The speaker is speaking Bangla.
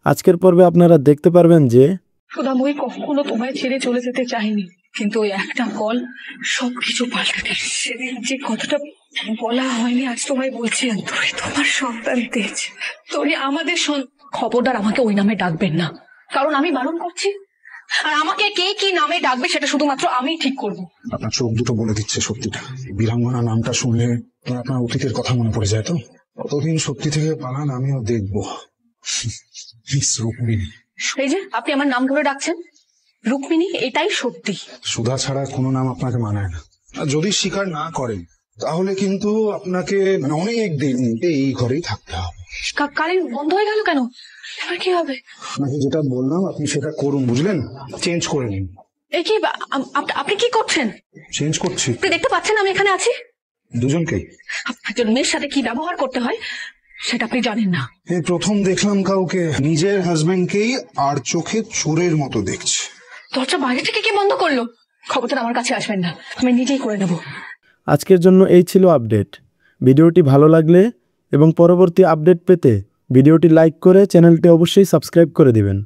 আজকের পর্বে আপনারা দেখতে পারবেন যে সুধাময়ী কখনো তোমায় ছেড়ে চলে যেতে চাইনি, কিন্তু ওই একটা কল সবকিছু পাল্টে দেয়। সেদিন যে কথাটা বলা হয়নি আজ তোমায় বলছি, তোরে তোমার সন্তান তেজ, তোরে আমাদের খবরদার আমাকে ওই নামে ডাকবেন না, কারণ আমি বারণ করছি। আর আমাকে কে কি নামে ডাকবে সেটা শুধুমাত্র আমিই ঠিক করব। আপনার চোখ দুটো বলে দিচ্ছে সত্যিটা। বীরাঙ্গনা নামটা শুনলে আপনার অতীতের কথা মনে পড়ে যায়। তো কতদিন সত্যি থেকে পালান আমিও দেখবো। রুক্মিণী, এই যে আপনি আমার নাম ধরে ডাকছেন, রুক্মিণী এটাই সত্যি। সুধা ছাড়া কোনো নাম আপনাকে মানায় না। আর যদি স্বীকার না করেন তাহলে কিন্তু আপনাকে অনেক দিন এই ঘরেই থাকতে হবে। কারেন্ট বন্ধ হয়ে গেল কেন? এবার কি হবে? আপনাকে যেটা বললাম আপনি সেটা করুন, বুঝলেন? চেঞ্জ করে নিন। এই কি আপনি কি করছেন? চেঞ্জ করছি। আপনি দেখতে পাচ্ছেন আমি এখানে আছি? দুজনকেই। একজন মেয়ের সাথে কি ব্যবহার করতে হয় সেটা আপনি জানেন না। এই প্রথম দেখলাম কাউকে নিজের হাজবেন্ডকেই আর চোখে চোরের মতো দেখছে। দরজা বাইরে থেকে কে বন্ধ করলো? খবরটা আমার কাছে আসবেন না, আমি নিজেই করে নেব। আজকের জন্য এই ছিল আপডেট। ভিডিওটি ভালো লাগলে এবং পরবর্তী আপডেট পেতে ভিডিওটি লাইক করে চ্যানেলটি অবশ্যই সাবস্ক্রাইব করে দিবেন।